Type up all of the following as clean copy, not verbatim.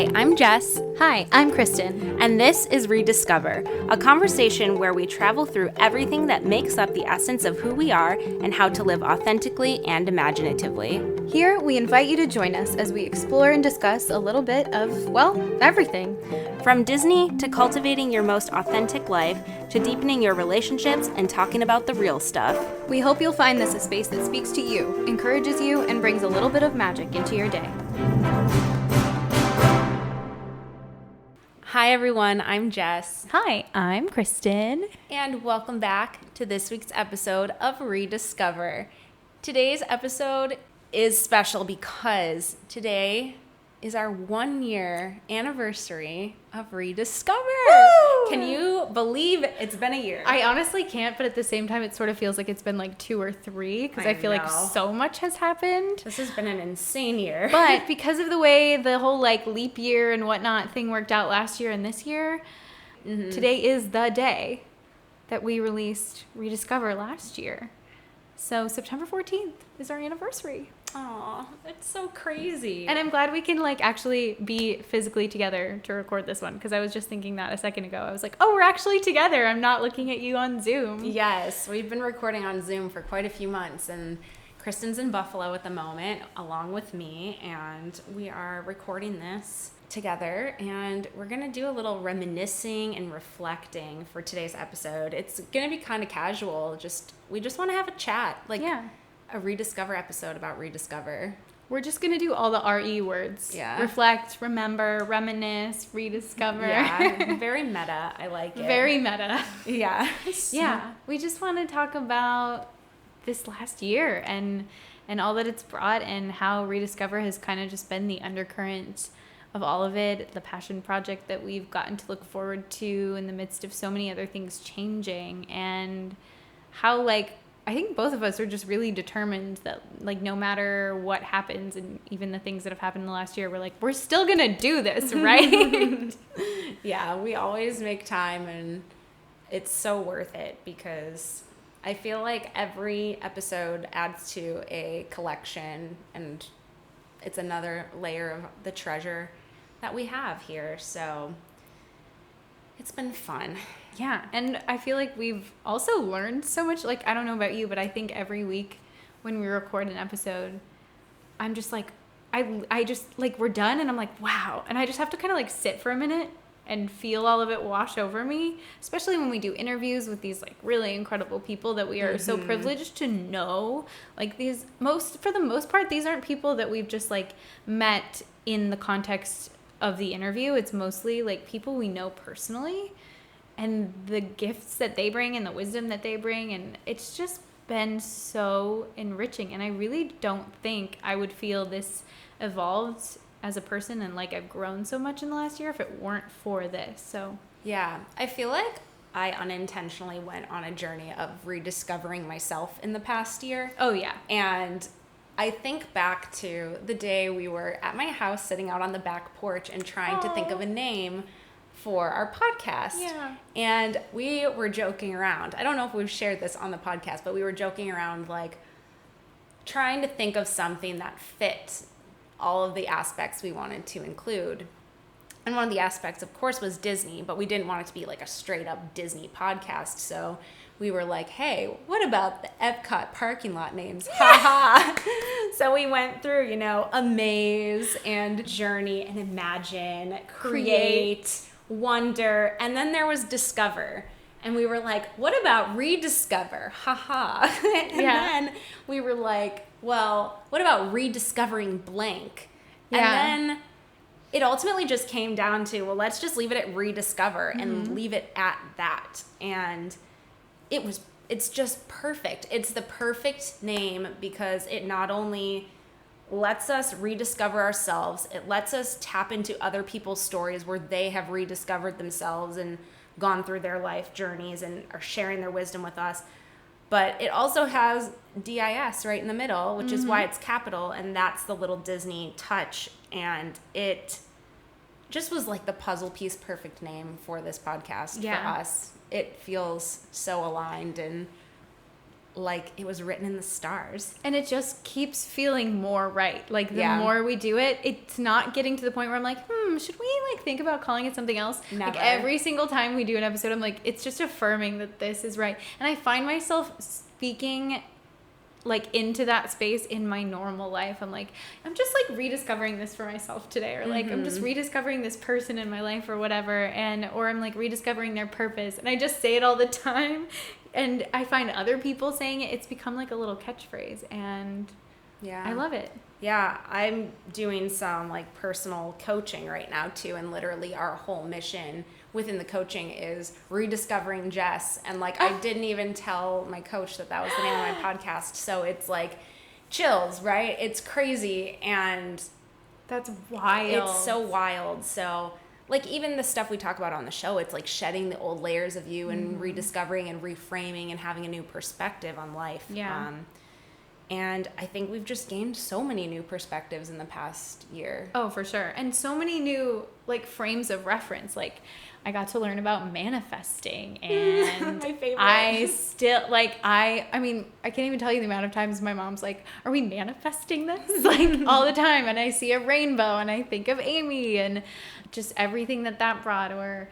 Hi, I'm Jess. Hi, I'm Kristen. And this is ReDIScover, a conversation where we travel through everything that makes up the essence of who we are and how to live authentically and imaginatively. Here, we invite you to join us as we explore and discuss a little bit of, well, everything. From Disney to cultivating your most authentic life to deepening your relationships and talking about the real stuff. We hope you'll find this a space that speaks to you, encourages you, and brings a little bit of magic into your day. Hi everyone, I'm Jess. Hi, I'm Kristen. And welcome back to this week's episode of ReDIScover. Today's episode is special because today is our 1-year anniversary of ReDIScover. Woo! Can you believe it's been a year? I honestly can't, but at the same time, it sort of feels like it's been like 2 or 3 because I feel like so much has happened. This has been an insane year. But because of the way the whole like leap year and whatnot thing worked out last year and this year, today is the day that we released ReDIScover last year. So September 14th is our anniversary. Aw, it's so crazy. And I'm glad we can like actually be physically together to record this one because I was just thinking that a second ago. I was like, oh, we're actually together. I'm not looking at you on Zoom. Yes, we've been recording on Zoom for quite a few months, and Kristen's in Buffalo at the moment along with me, and we are recording this together, and we're going to do a little reminiscing and reflecting for today's episode. It's going to be kind of casual. We just want to have a chat. A ReDIScover episode about ReDIScover. We're just going to do all the RE words. Yeah. Reflect, remember, reminisce, ReDIScover. Yeah, very meta. I like it. Very meta. Yeah. Yeah. We just want to talk about this last year and all that it's brought and how ReDIScover has kind of just been the undercurrent of all of it, the passion project that we've gotten to look forward to in the midst of so many other things changing, and how I think both of us are just really determined that no matter what happens, and even the things that have happened in the last year, we're still gonna do this, right? Yeah, we always make time, and it's so worth it because I feel like every episode adds to a collection, and it's another layer of the treasure that we have here. So it's been fun. Yeah, and I feel like we've also learned so much. I don't know about you, but I think every week when we record an episode, I'm just I just we're done, and I'm like, wow. And I just have to kind of sit for a minute and feel all of it wash over me, especially when we do interviews with these really incredible people that we are so privileged to know. For the most part, these aren't people that we've just met in the context of the interview. It's mostly people we know personally, and the gifts that they bring and the wisdom that they bring, and it's just been so enriching. And I really don't think I would feel this evolved as a person and I've grown so much in the last year if it weren't for this. So yeah, I feel like I unintentionally went on a journey of rediscovering myself in the past year. Oh yeah. And I think back to the day we were at my house sitting out on the back porch and trying to think of a name for our podcast. Yeah. And we were joking around. I don't know if we've shared this on the podcast, but we were joking around trying to think of something that fit all of the aspects we wanted to include. And one of the aspects, of course, was Disney, but we didn't want it to be a straight up Disney podcast. So we were like, hey, what about the Epcot parking lot names? Ha ha. So we went through, Amaze and Journey and Imagine, Create, Wonder, and then there was Discover. And we were like, what about ReDIScover? Ha ha. And then we were like, well, what about rediscovering blank? Yeah. And then it ultimately just came down to, well, let's just leave it at ReDIScover and leave it at that. And it's just perfect. It's the perfect name because it not only lets us rediscover ourselves, it lets us tap into other people's stories where they have rediscovered themselves and gone through their life journeys and are sharing their wisdom with us. But it also has DIS right in the middle, which is why it's capital, and that's the little Disney touch. And it just was the puzzle piece perfect name for this podcast for us. It feels so aligned, and like it was written in the stars. And it just keeps feeling more right. Like the Yeah. more we do it, it's not getting to the point where I'm like, should we like think about calling it something else? Never. Like every single time we do an episode, I'm like, it's just affirming that this is right. And I find myself speaking like into that space in my normal life. I'm like, I'm just like rediscovering this for myself today, or like I'm just rediscovering this person in my life or whatever, or I'm like rediscovering their purpose, and I just say it all the time. And I find other people saying it, it's become like a little catchphrase, and yeah, I love it. Yeah, I'm doing some like personal coaching right now too, and literally our whole mission within the coaching is rediscovering Jess. And like I didn't even tell my coach that was the name of my podcast, so it's like chills, right? It's crazy, and that's wild. It's so wild. So like even the stuff we talk about on the show, it's like shedding the old layers of you and rediscovering and reframing and having a new perspective on life. Yeah. And I think we've just gained so many new perspectives in the past year. Oh, for sure. And so many new like frames of reference. Like I got to learn about manifesting, and my favorite. I still like, I mean, I can't even tell you the amount of times my mom's like, are we manifesting this? Like all the time. And I see a rainbow and I think of Amy and just everything that brought, or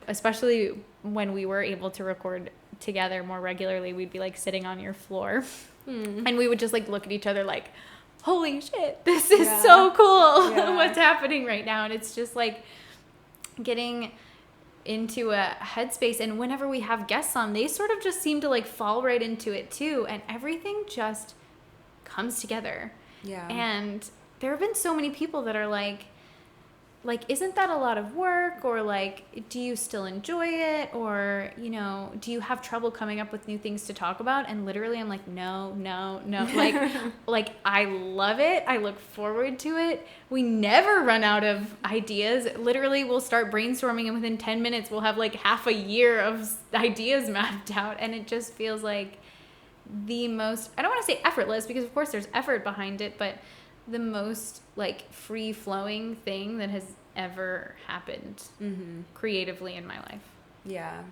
especially when we were able to record together more regularly, we'd be like sitting on your floor and we would just like look at each other like, holy shit, this is so cool. What's happening right now. And it's just like getting into a headspace, and whenever we have guests on, they sort of just seem to like fall right into it too, and everything just comes together. And there have been so many people that are like, isn't that a lot of work? Or like, do you still enjoy it? Or, you know, do you have trouble coming up with new things to talk about? And literally I'm like, no. Like I love it. I look forward to it. We never run out of ideas. Literally we'll start brainstorming and within 10 minutes we'll have like half a year of ideas mapped out. And it just feels like the most, I don't want to say effortless, because of course there's effort behind it, but the most like free flowing thing that has ever happened creatively in my life. Yeah,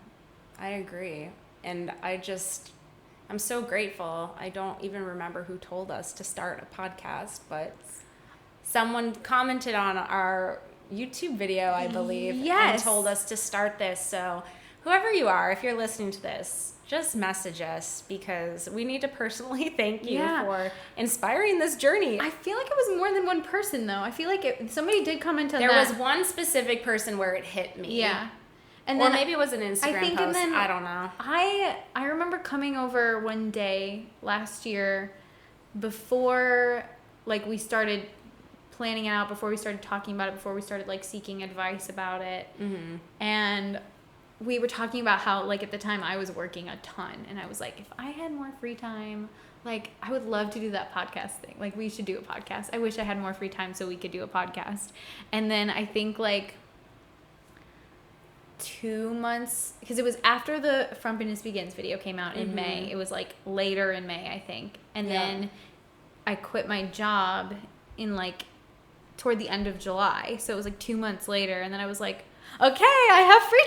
I agree. And I'm so grateful. I don't even remember who told us to start a podcast, but someone commented on our YouTube video, I believe, and told us to start this. So whoever you are, if you're listening to this, just message us, because we need to personally thank you for inspiring this journey. I feel like it was more than one person, though. I feel like somebody did comment on there that. was one specific person where it hit me. Yeah. And or then maybe it was an Instagram post. I don't know. I remember coming over one day last year before like we started planning it out, before we started talking about it, before we started like seeking advice about it. And we were talking about how like at the time I was working a ton, and I was like, if I had more free time, like I would love to do that podcast thing. Like we should do a podcast. I wish I had more free time so we could do a podcast. And then I think like 2 months, because it was after the From Business Begins video came out in May. It was like later in May, I think. And then I quit my job in like toward the end of July. So it was like 2 months later. And then I was like, okay, I have free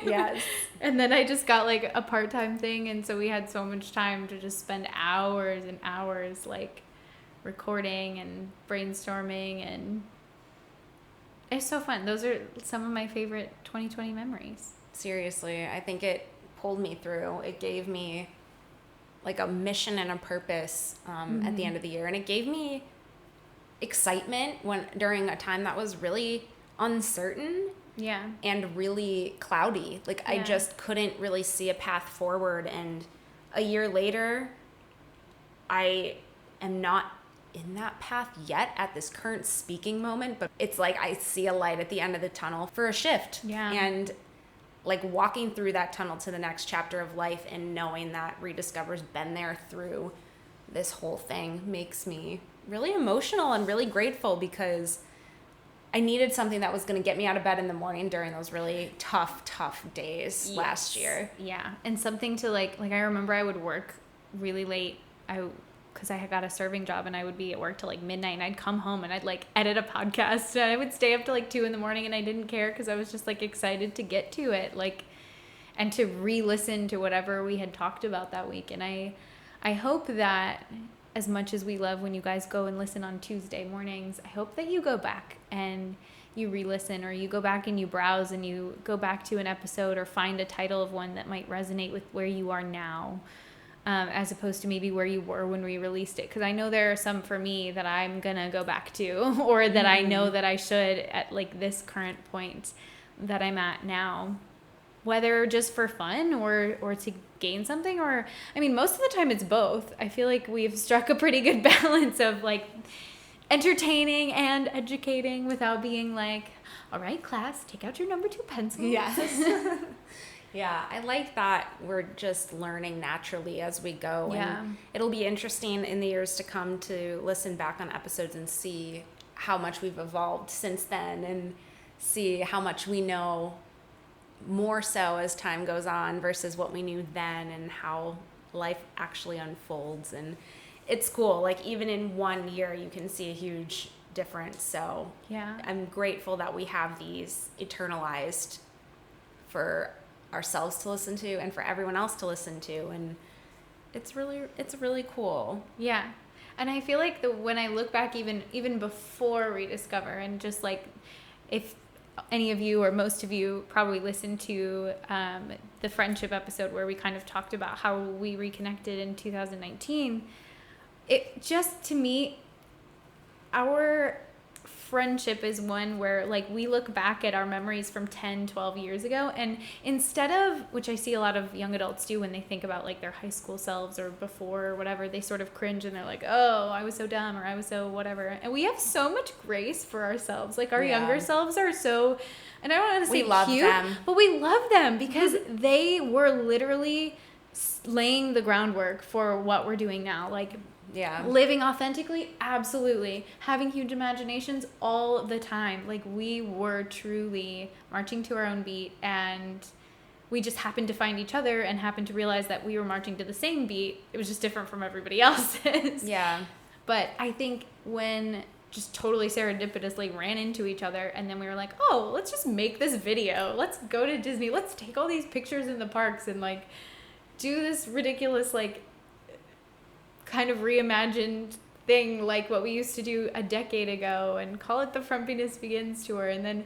time. Yes. And then I just got like a part-time thing. And so we had so much time to just spend hours and hours like recording and brainstorming, and it's so fun. Those are some of my favorite 2020 memories. Seriously, I think it pulled me through. It gave me like a mission and a purpose at the end of the year. And it gave me excitement during a time that was really uncertain. Yeah. And really cloudy. Like I just couldn't really see a path forward. And a year later, I am not in that path yet at this current speaking moment, but it's like I see a light at the end of the tunnel for a shift. Yeah. And like walking through that tunnel to the next chapter of life and knowing that ReDIScover's been there through this whole thing makes me really emotional and really grateful, because I needed something that was going to get me out of bed in the morning during those really tough days last year. Yeah. And something to like I remember I would work really late. Because I had got a serving job, and I would be at work till like midnight, and I'd come home and I'd like edit a podcast, and I would stay up till like 2 a.m, and I didn't care, because I was just like excited to get to it. Like, and to re-listen to whatever we had talked about that week. And I hope that as much as we love when you guys go and listen on Tuesday mornings, I hope that you go back and you re-listen, or you go back and you browse and you go back to an episode or find a title of one that might resonate with where you are now, as opposed to maybe where you were when we released it. Because I know there are some for me that I'm going to go back to, or that I know that I should at like this current point that I'm at now, whether just for fun or to gain something, or, I mean, most of the time it's both. I feel like we've struck a pretty good balance of like entertaining and educating without being like, all right, class, take out your number 2 pencil. Yes. Yeah, I like that we're just learning naturally as we go. Yeah. And it'll be interesting in the years to come to listen back on episodes and see how much we've evolved since then, and see how much we know more so as time goes on versus what we knew then, and how life actually unfolds. And it's cool. Like, even in 1 year, you can see a huge difference. So Yeah. I'm grateful that we have these eternalized for ourselves to listen to and for everyone else to listen to. And it's really cool. Yeah. And I feel like when I look back, even before ReDIScover, and just like, if any of you or most of you probably listened to the friendship episode where we kind of talked about how we reconnected in 2019, it just, to me, our friendship is one where like we look back at our memories from 10, 12 years ago, and instead of, which I see a lot of young adults do when they think about like their high school selves or before or whatever, they sort of cringe and they're like, oh, I was so dumb, or I was so whatever. And we have so much grace for ourselves. Like, our younger selves are so, and I don't want to say We love cute, them. but we love them because they were literally laying the groundwork for what we're doing now. Like, Yeah. living authentically, absolutely. Having huge imaginations all the time. Like, we were truly marching to our own beat, and we just happened to find each other and happened to realize that we were marching to the same beat. It was just different from everybody else's. Yeah. But I think when just totally serendipitously ran into each other, and then we were like, oh, let's just make this video. Let's go to Disney. Let's take all these pictures in the parks and like do this ridiculous like kind of reimagined thing like what we used to do a decade ago, and call it the Frumpiness Begins tour. And then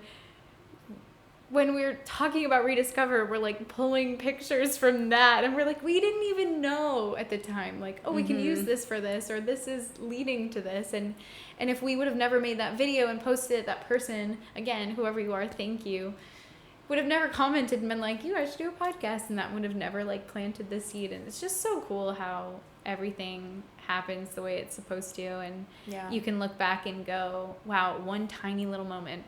when we were talking about ReDIScover, we're like pulling pictures from that, and we're like, we didn't even know at the time, like, oh, we can use this for this, or this is leading to this. And if we would have never made that video and posted it, that person, again, whoever you are, thank you, would have never commented and been like, you guys should do a podcast, and that would have never like planted the seed. And it's just so cool how everything happens the way it's supposed to, and you can look back and go, wow, one tiny little moment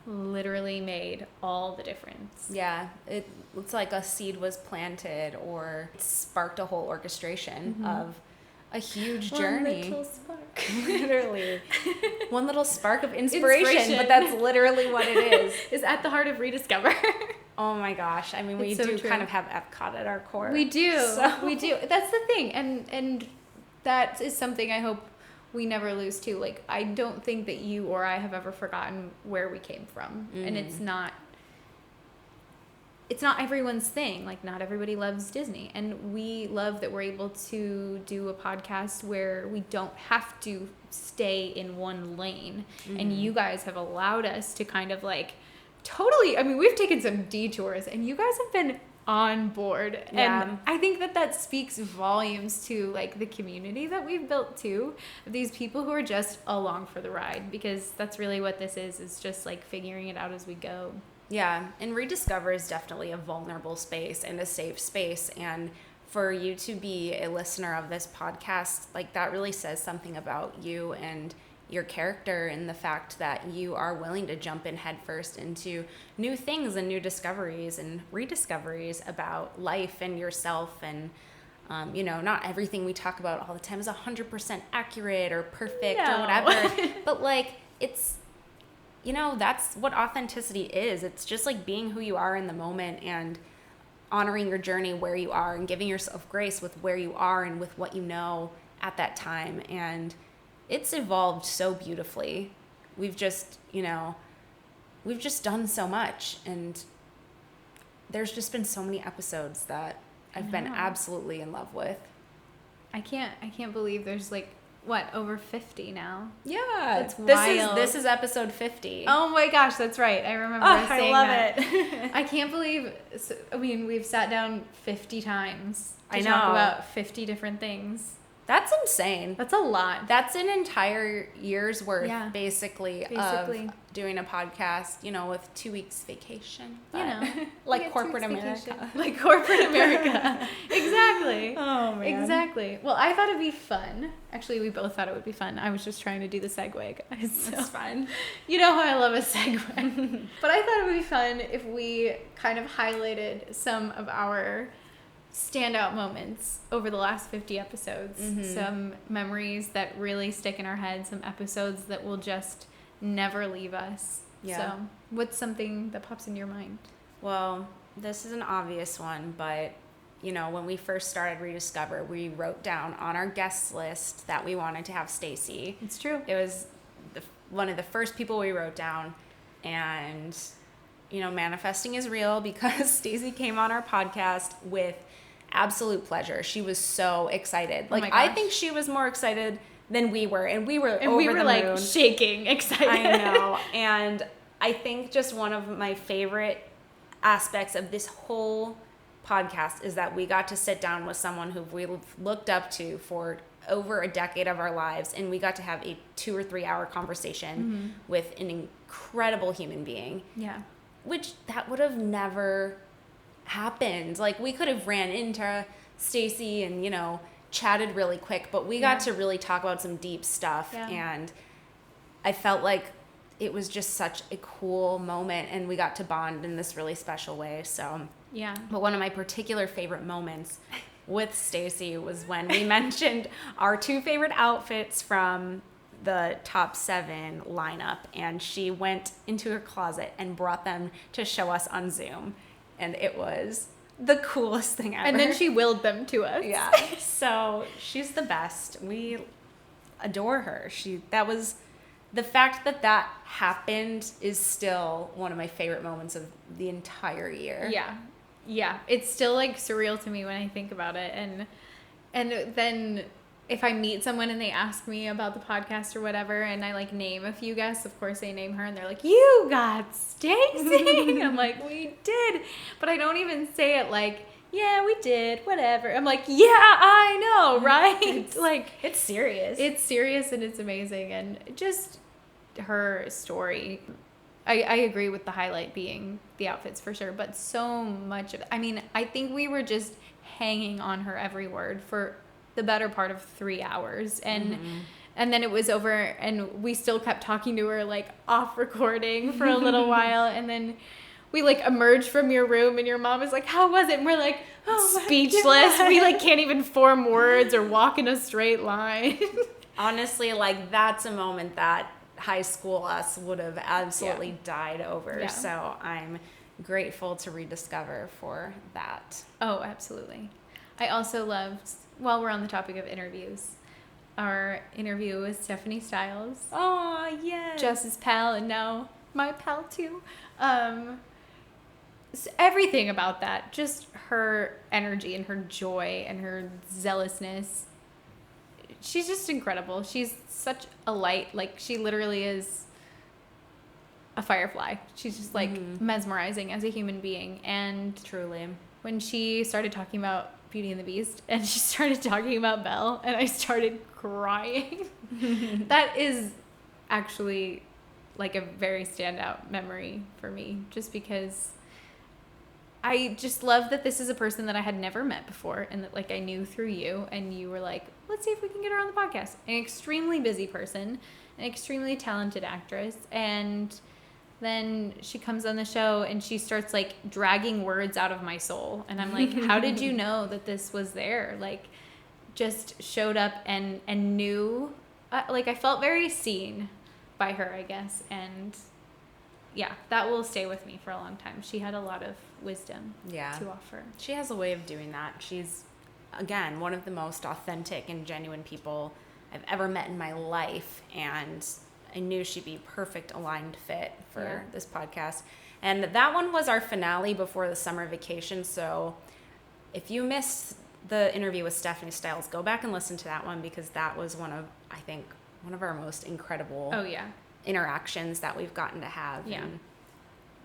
literally made all the difference. Yeah, it looks like a seed was planted, or it sparked a whole orchestration of a huge journey. One little spark. Literally. One little spark of inspiration, but that's literally what it is. Is at the heart of ReDIScover. Oh my gosh. I mean, we It's so do true. kind of have Epcot at our core. We do. So. We do. That's the thing. And that is something I hope we never lose too. Like, I don't think that you or I have ever forgotten where we came from. And it's not everyone's thing. Like, not everybody loves Disney. And we love that we're able to do a podcast where we don't have to stay in one lane. And you guys have allowed us to kind of like totally, I mean, we've taken some detours, and you guys have been on board. Yeah. And I think that speaks volumes to like the community that we've built too, of these people who are just along for the ride, because that's really what this is just like figuring it out as we go. Yeah, and ReDIScover is definitely a vulnerable space and a safe space. And for you to be a listener of this podcast, like, that really says something about you and your character, and the fact that you are willing to jump in headfirst into new things and new discoveries and rediscoveries about life and yourself. And, you know, not everything we talk about all the time is 100% accurate or perfect or whatever. But, like, it's, you know, that's what authenticity is. It's just like being who you are in the moment and honoring your journey where you are and giving yourself grace with where you are and with what you know at that time. And it's evolved so beautifully. We've just, you know, we've just done so much, and there's just been so many episodes that I've been absolutely in love with. I can't believe there's like, what, over 50 now? Yeah. That's wild. This is episode 50. Oh my gosh, that's right. I remember saying that. I love it. I can't believe, I mean, we've sat down 50 times to talk about 50 different things. That's insane. That's a lot. That's an entire year's worth, basically, of doing a podcast, with 2 weeks vacation. Like corporate America. Like corporate America. Exactly. Oh, man. Exactly. Well, I thought it'd be fun. Actually, we both thought it would be fun. I was just trying to do the segue, guys. So. That's fine. You know how I love a segue. But I thought it would be fun if we kind of highlighted some of our standout moments over the last 50 episodes. Some memories that really stick in our head, some episodes that will just never leave us. So what's something that pops in your mind? Well, this is an obvious one, but when we first started ReDIScover, we wrote down on our guest list that we wanted to have Stacy. It's true. It was one of the first people we wrote down, and manifesting is real, because Stacy came on our podcast with absolute pleasure. She was so excited. Like, I think she was more excited than we were, and we were like moon. Shaking excited. I know. And I think just one of my favorite aspects of this whole podcast is that we got to sit down with someone who we've looked up to for over a decade of our lives, and we got to have a 2 or 3 hour conversation with an incredible human being. Yeah. Which that would have never happened. Like, we could have ran into Stacy and chatted really quick, but we got to really talk about some deep stuff, and I felt like it was just such a cool moment, and we got to bond in this really special way. So but one of my particular favorite moments with Stacy was when we mentioned our 2 favorite outfits from the top 7 lineup, and she went into her closet and brought them to show us on Zoom. And it was the coolest thing ever. And then she willed them to us. Yeah. So she's the best. We adore her. That was the fact that happened is still one of my favorite moments of the entire year. Yeah. Yeah. It's still like surreal to me when I think about it. And then if I meet someone and they ask me about the podcast or whatever, and I like name a few guests, of course they name her, and they're like, "You got Stacy." I'm like, "We did," but I don't even say it like, "Yeah, we did," whatever. I'm like, "Yeah, I know, right?" It's serious. It's serious, and it's amazing, and just her story. I agree with the highlight being the outfits for sure, but so much of it. I mean, I think we were just hanging on her every word for the better part of 3 hours, and then it was over, and we still kept talking to her like off recording for a little while, and then we like emerged from your room, and your mom was like, "How was it?" And we're like, speechless. We like can't even form words or walk in a straight line. Honestly, like, that's a moment that high school us would have absolutely died over. Yeah. So I'm grateful to ReDIScover for that. Oh, absolutely. I also loved, while we're on the topic of interviews, our interview with Stephanie Styles. Oh, yes. Jess's pal, and now my pal too. So everything about that, just her energy and her joy and her zealousness. She's just incredible. She's such a light. Like, she literally is a firefly. She's just like mesmerizing as a human being. And truly, when she started talking about Beauty and the Beast, and she started talking about Belle, and I started crying. That is actually like a very standout memory for me, just because I just love that this is a person that I had never met before, and that like I knew through you, and you were like, let's see if we can get her on the podcast. An extremely busy person, an extremely talented actress, and then she comes on the show and she starts like dragging words out of my soul. And I'm like, how did you know that this was there? Like, just showed up and knew, like, I felt very seen by her, I guess. And yeah, that will stay with me for a long time. She had a lot of wisdom to offer. She has a way of doing that. She's, again, one of the most authentic and genuine people I've ever met in my life. And I knew she'd be perfect aligned fit for this podcast. And that one was our finale before the summer vacation. So if you missed the interview with Stephanie Stiles, go back and listen to that one, because that was one of our most incredible interactions that we've gotten to have. Yeah. And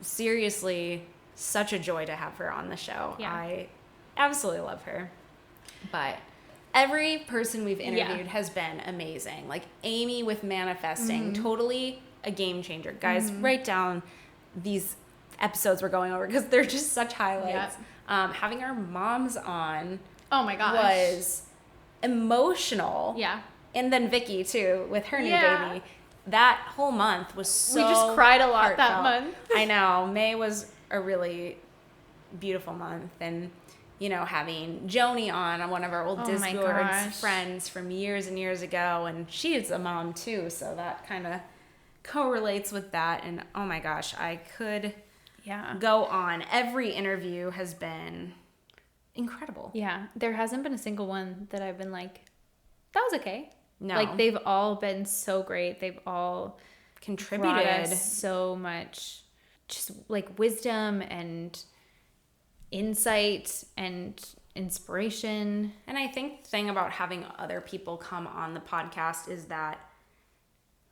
seriously, such a joy to have her on the show. Yeah. I absolutely love her. But every person we've interviewed has been amazing. Like Amy with manifesting, totally a game changer. Guys, write down these episodes we're going over, because they're just such highlights. Having our moms on, oh my gosh, was emotional. Yeah. And then Vicky too, with her new baby. That whole month was so we just cried a lot heartfelt. that month. I know. May was a really beautiful month. And, you know, having Joni on one of our old Discord friends from years and years ago. And she is a mom too, so that kind of correlates with that. And oh my gosh, I could go on. Every interview has been incredible. Yeah. There hasn't been a single one that I've been like, that was okay. No. Like, they've all been so great. They've all contributed brought us so much, just like wisdom and insight and inspiration. And I think the thing about having other people come on the podcast is that,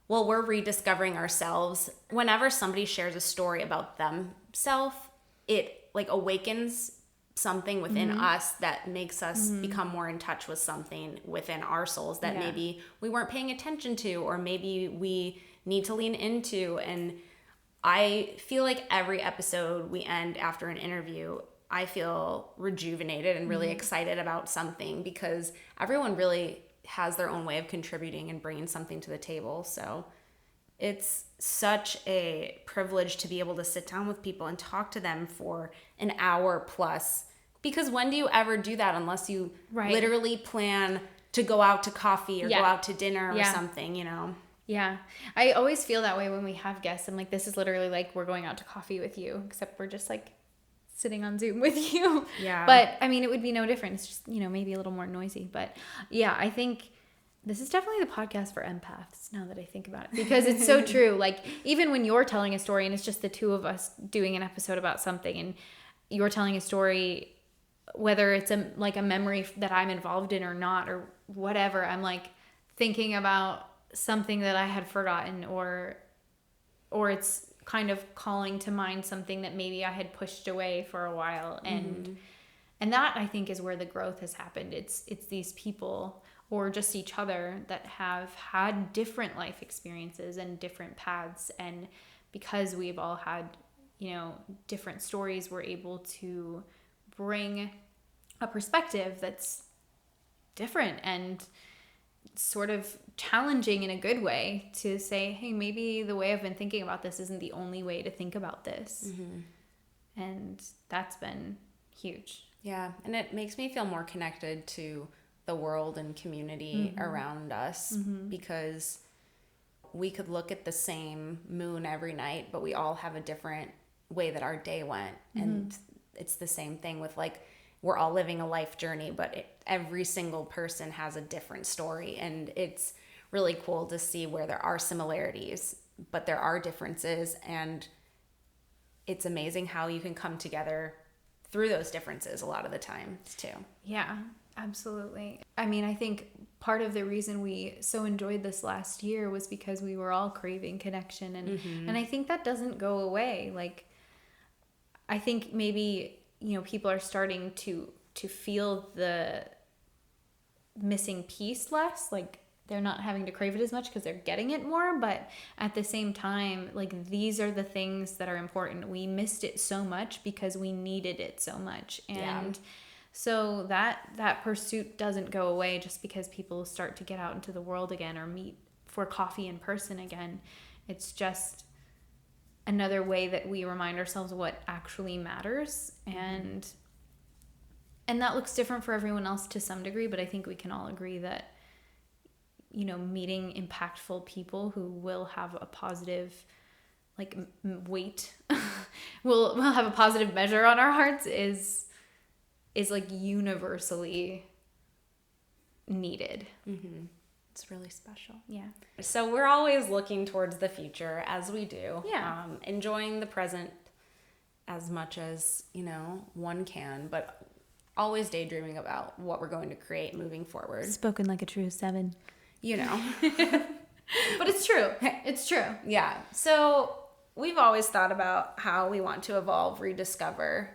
well, we're rediscovering ourselves. Whenever somebody shares a story about themselves, it like awakens something within us that makes us become more in touch with something within our souls that maybe we weren't paying attention to, or maybe we need to lean into. And I feel like every episode we end after an interview, I feel rejuvenated and really excited about something, because everyone really has their own way of contributing and bringing something to the table. So it's such a privilege to be able to sit down with people and talk to them for an hour plus, because when do you ever do that unless you literally plan to go out to coffee or go out to dinner or something, you know? Yeah. I always feel that way when we have guests. I'm like, this is literally like we're going out to coffee with you, except we're just like sitting on Zoom with you. Yeah. But I mean, it would be no different. It's just, you know, maybe a little more noisy. But yeah, I think this is definitely the podcast for empaths, now that I think about it, because it's so true. Like, even when you're telling a story and it's just the two of us doing an episode about something, and you're telling a story, whether it's a memory that I'm involved in or not, or whatever, I'm like thinking about something that I had forgotten, or it's kind of calling to mind something that maybe I had pushed away for a while. And that, I think, is where the growth has happened. It's these people, or just each other, that have had different life experiences and different paths. And because we've all had, you know, different stories, we're able to bring a perspective that's different and sort of challenging in a good way, to say, hey, maybe the way I've been thinking about this isn't the only way to think about this. And that's been huge. Yeah. And it makes me feel more connected to the world and community around us, because we could look at the same moon every night, but we all have a different way that our day went. And it's the same thing with, like, we're all living a life journey, but every single person has a different story. And it's really cool to see where there are similarities, but there are differences. And it's amazing how you can come together through those differences a lot of the times too. Yeah, absolutely. I mean, I think part of the reason we so enjoyed this last year was because we were all craving connection. And I think that doesn't go away. Like, I think maybe, you know, people are starting to feel the missing piece less. Like, they're not having to crave it as much because they're getting it more. But at the same time, like, these are the things that are important. We missed it so much because we needed it so much. And so that pursuit doesn't go away just because people start to get out into the world again or meet for coffee in person again. It's just another way that we remind ourselves what actually matters. And that looks different for everyone else to some degree, but I think we can all agree that, you know, meeting impactful people who will have a positive, like, weight, will have a positive measure on our hearts is like universally needed. It's really special. Yeah. So we're always looking towards the future, as we do. Yeah. Enjoying the present as much as, one can, but always daydreaming about what we're going to create moving forward. Spoken like a true 7. But it's true. It's true. Yeah. So we've always thought about how we want to evolve, rediscover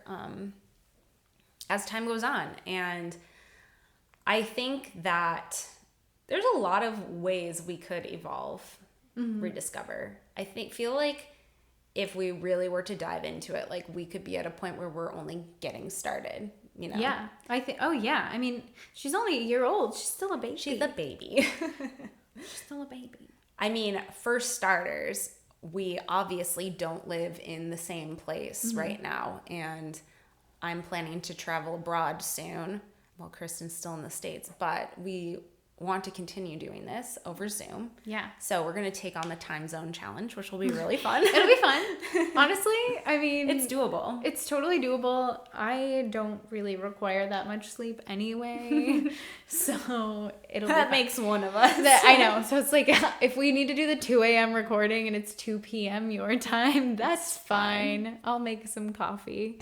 as time goes on. And I think that there's a lot of ways we could evolve, rediscover. Feel like if we really were to dive into it, like we could be at a point where we're only getting started, Yeah. Oh yeah. I mean, she's only a year old. She's still a baby. She's a baby. She's still a baby. I mean, for starters, we obviously don't live in the same place right now. And I'm planning to travel abroad soon. Well, Kristen's still in the States, but we want to continue doing this over Zoom. Yeah. So we're going to take on the time zone challenge, which will be really fun. It'll be fun. Honestly, I mean, it's doable. It's totally doable. I don't really require that much sleep anyway. So it'll be That makes one of us. I know. So it's like if we need to do the 2 a.m. recording and it's 2 p.m. your time, that's fine. I'll make some coffee.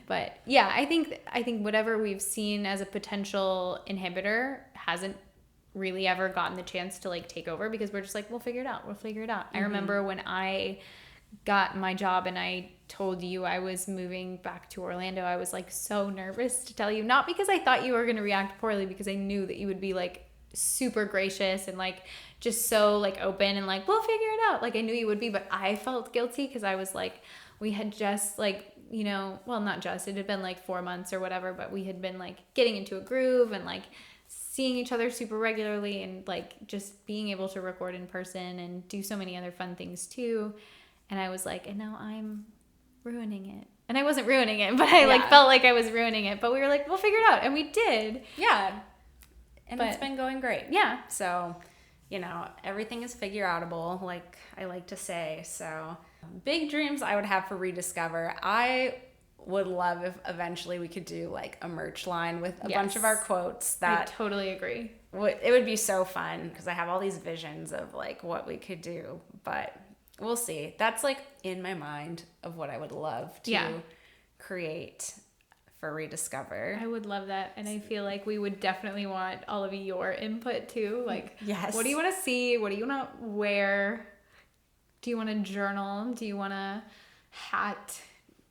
But yeah, I think whatever we've seen as a potential inhibitor hasn't really ever gotten the chance to like take over, because we're just like, we'll figure it out. I remember when I got my job and I told you I was moving back to Orlando, I was like so nervous to tell you, not because I thought you were going to react poorly, because I knew that you would be like super gracious and like just so like open and like, we'll figure it out. Like I knew you would be, but I felt guilty because I was like, we had just like, well, not just, it had been like 4 months or whatever, but we had been like getting into a groove and like seeing each other super regularly and like just being able to record in person and do so many other fun things too. And I was like, and now I'm ruining it. And I wasn't ruining it, but I like felt like I was ruining it. But we were like, we'll figure it out. And we did. Yeah. And it's been going great. Yeah. So, everything is figure outable, like I like to say. So big dreams I would have for ReDIScover. I would love if eventually we could do like a merch line with a bunch of our quotes. That I totally agree. It would be so fun, because I have all these visions of like what we could do, but we'll see. That's like in my mind of what I would love to create for ReDIScover. I would love that. And I feel like we would definitely want all of your input too. Like, yes. What do you want to see? What do you want to wear? Do you want a journal? Do you want a hat?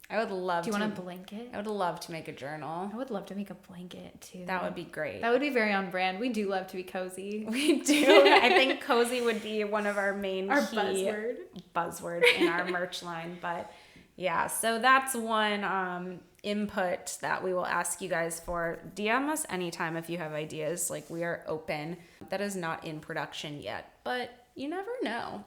I would love to. Do you want a blanket? I would love to make a journal. I would love to make a blanket too. That would be great. That would be very on brand. We do love to be cozy. We do. I think cozy would be one of our main buzzword in our merch line. But yeah, so that's one input that we will ask you guys for. DM us anytime if you have ideas. Like, we are open. That is not in production yet, but you never know.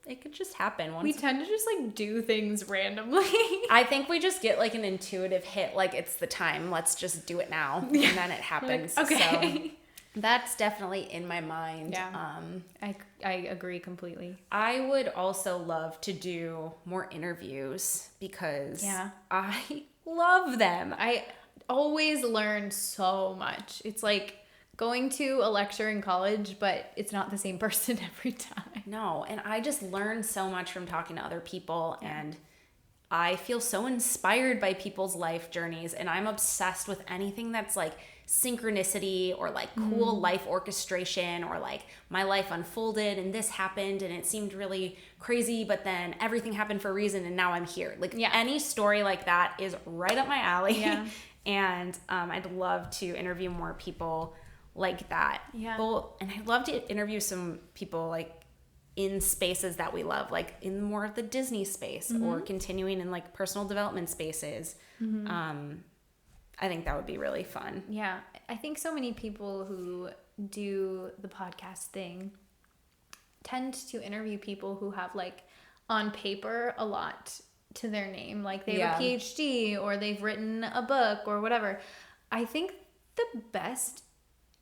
It could just happen. We tend to just like do things randomly. I think we just get like an intuitive hit, like it's the time, let's just do it now. And then it happens. Like, okay. So that's definitely in my mind. Yeah. I agree completely. I would also love to do more interviews, because I love them. I always learn so much. It's like going to a lecture in college, but it's not the same person every time. No, and I just learn so much from talking to other people, and I feel so inspired by people's life journeys, and I'm obsessed with anything that's like synchronicity or like cool life orchestration, or like my life unfolded and this happened and it seemed really crazy, but then everything happened for a reason and now I'm here. Like any story like that is right up my alley. Yeah. And I'd love to interview more people like that. Yeah. And I'd love to interview some people like in spaces that we love, like in more of the Disney space, or continuing in like personal development spaces. I think that would be really fun. Yeah. I think so many people who do the podcast thing tend to interview people who have like on paper a lot to their name. Like they have a PhD, or they've written a book or whatever. I think the best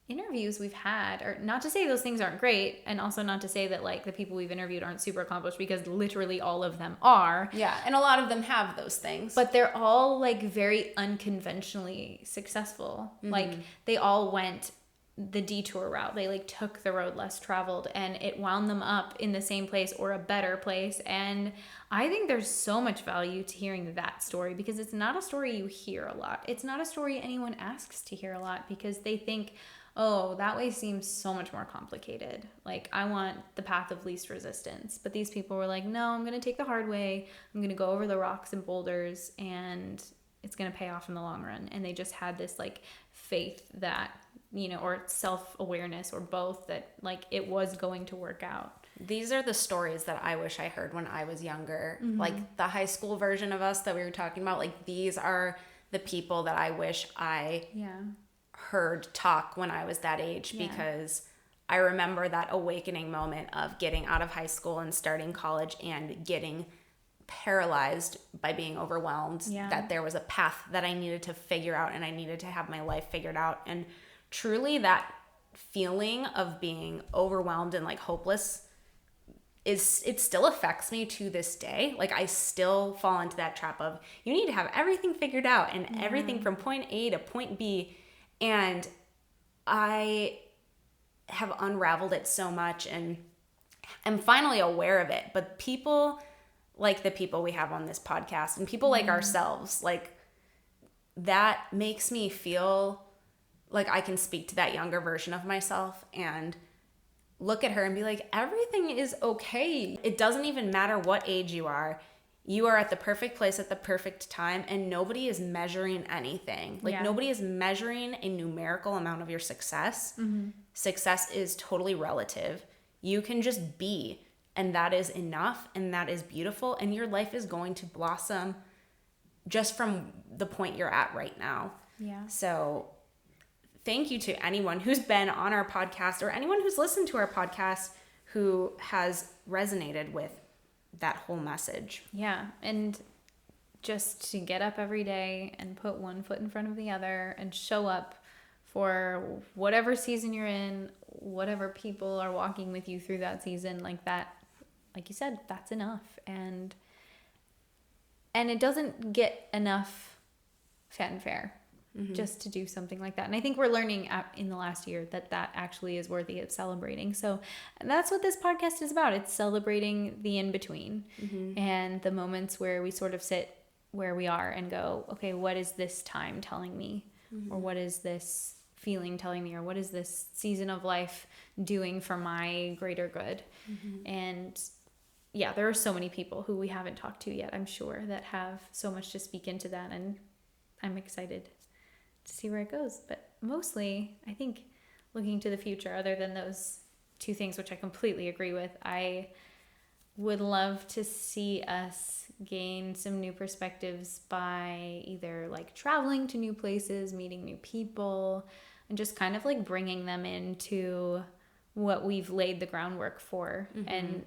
interviews we've had, or not to say those things aren't great, and also not to say that like the people we've interviewed aren't super accomplished, because literally all of them are. Yeah, and a lot of them have those things. But they're all like very unconventionally successful. Like they all went the detour route. They like took the road less traveled, and it wound them up in the same place or a better place. And I think there's so much value to hearing that story, because it's not a story you hear a lot. It's not a story anyone asks to hear a lot, because they think, oh, that way seems so much more complicated. Like, I want the path of least resistance. But these people were like, no, I'm going to take the hard way. I'm going to go over the rocks and boulders, and it's going to pay off in the long run. And they just had this like faith that, you know, or self-awareness, or both, that like it was going to work out. These are the stories that I wish I heard when I was younger. Like the high school version of us that we were talking about, like these are the people that I wish I heard talk when I was that age, because I remember that awakening moment of getting out of high school and starting college and getting paralyzed by being overwhelmed, that there was a path that I needed to figure out, and I needed to have my life figured out. And truly that feeling of being overwhelmed and like hopeless it still affects me to this day. Like I still fall into that trap of, you need to have everything figured out and everything from point A to point B. And I have unraveled it so much, and I'm finally aware of it. But people like the people we have on this podcast, and people like ourselves, like that makes me feel like I can speak to that younger version of myself and look at her and be like, everything is okay. It doesn't even matter what age you are. You are at the perfect place at the perfect time, and nobody is measuring anything. Like nobody is measuring a numerical amount of your success. Success is totally relative. You can just be, and that is enough, and that is beautiful, and your life is going to blossom just from the point you're at right now. So thank you to anyone who's been on our podcast, or anyone who's listened to our podcast who has resonated with that whole message. And just to get up every day and put one foot in front of the other and show up for whatever season you're in, whatever people are walking with you through that season, like that, like you said, that's enough. And it doesn't get enough fanfare just to do something like that. And I think we're learning in the last year that actually is worthy of celebrating. So that's what this podcast is about. It's celebrating the in-between and the moments where we sort of sit where we are and go, okay, what is this time telling me? Or what is this feeling telling me? Or what is this season of life doing for my greater good? And there are so many people who we haven't talked to yet, I'm sure, that have so much to speak into that. And I'm excited to see where it goes. But mostly, I think, looking to the future, other than those two things, which I completely agree with, I would love to see us gain some new perspectives by either like traveling to new places, meeting new people, and just kind of like bringing them into what we've laid the groundwork for, and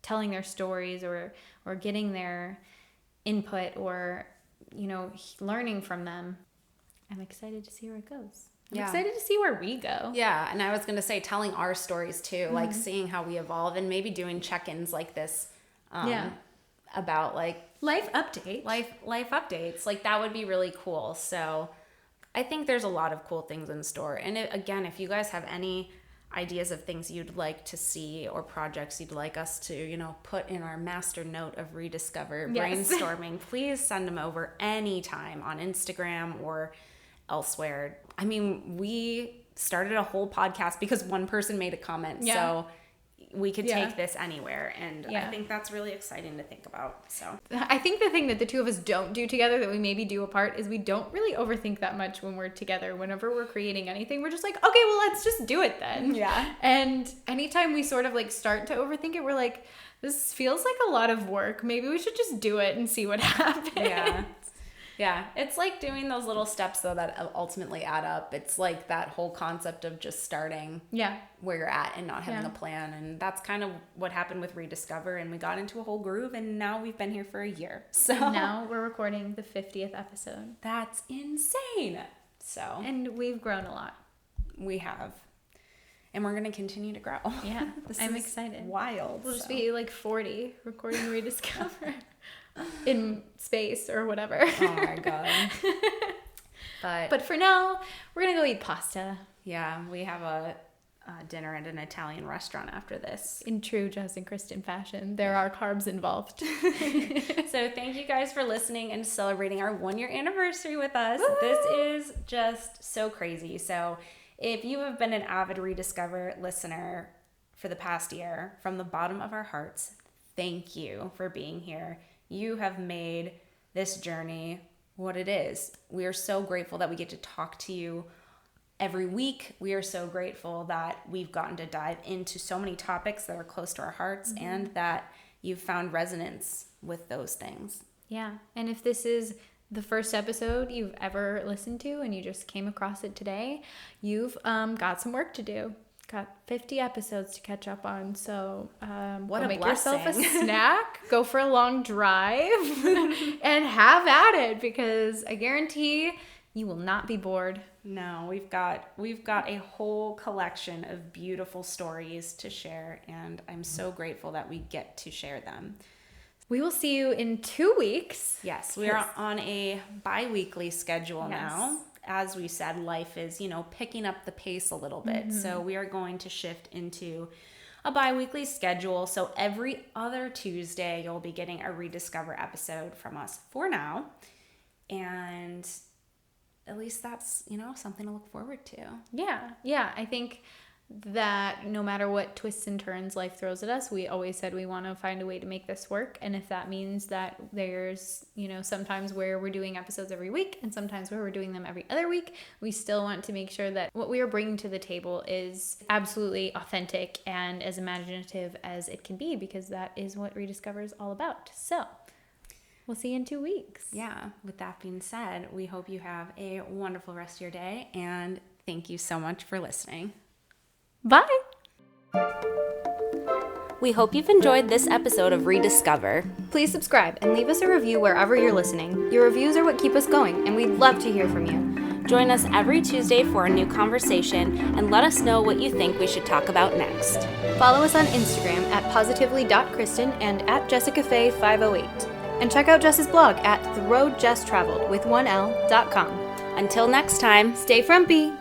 telling their stories or getting their input, or, you know, learning from them. I'm excited to see where it goes. I'm excited to see where we go. And I was going to say, telling our stories too, like seeing how we evolve, and maybe doing check-ins like this about like life updates. Life updates. Like that would be really cool. So I think there's a lot of cool things in store. And again, if you guys have any ideas of things you'd like to see or projects you'd like us to, you know, put in our master note of ReDIScover brainstorming, please send them over anytime on Instagram or elsewhere. I mean, we started a whole podcast because one person made a comment, so we could take this anywhere, and I think that's really exciting to think about. So I think the thing that the two of us don't do together that we maybe do apart is we don't really overthink that much when we're together. Whenever we're creating anything, we're just like, okay, well, let's just do it then. And anytime we sort of like start to overthink it, we're like, this feels like a lot of work. Maybe we should just do it and see what happens. Yeah, it's like doing those little steps, though, that ultimately add up. It's like that whole concept of just starting where you're at and not having a plan. And that's kind of what happened with ReDIScover. And we got into a whole groove, and now we've been here for a year. So now we're recording the 50th episode. That's insane. So and we've grown a lot. We have. And we're going to continue to grow. Yeah, I'm excited. Wild. We'll just be like 40 recording ReDIScover. In space or whatever. Oh my god. But for now, we're going to go eat pasta. Yeah, we have a dinner at an Italian restaurant after this. In true Jess and Kristen fashion, there are carbs involved. So thank you guys for listening and celebrating our 1-year anniversary with us. Woo! This is just so crazy. So if you have been an avid ReDIScover listener for the past year, from the bottom of our hearts, thank you for being here. You have made this journey what it is. We are so grateful that we get to talk to you every week. We are so grateful that we've gotten to dive into so many topics that are close to our hearts, and that you've found resonance with those things. Yeah. And if this is the first episode you've ever listened to and you just came across it today, you've got some work to do. Got 50 episodes to catch up on. So what a make blessing. Yourself a snack, go for a long drive, and have at it, because I guarantee you will not be bored. No, we've got a whole collection of beautiful stories to share, and I'm so grateful that we get to share them. We will see you in 2 weeks. Yes, we are on a bi-weekly schedule now. As we said, life is, picking up the pace a little bit. So we are going to shift into a bi-weekly schedule. So every other Tuesday, you'll be getting a ReDIScover episode from us for now. And at least that's, something to look forward to. Yeah. I think that no matter what twists and turns life throws at us, we always said we want to find a way to make this work. And if that means that there's, sometimes where we're doing episodes every week and sometimes where we're doing them every other week, we still want to make sure that what we are bringing to the table is absolutely authentic and as imaginative as it can be, because that is what ReDIScover is all about. So we'll see you in 2 weeks. Yeah. With that being said, we hope you have a wonderful rest of your day, and thank you so much for listening. Bye. We hope you've enjoyed this episode of ReDIScover. Please subscribe and leave us a review wherever you're listening. Your reviews are what keep us going, and we'd love to hear from you. Join us every Tuesday for a new conversation, and let us know what you think we should talk about next. Follow us on Instagram at positively.kristen and at jessicafay508. And check out Jess's blog at theroadjesstraveled with 1l.com. Until next time, stay frumpy.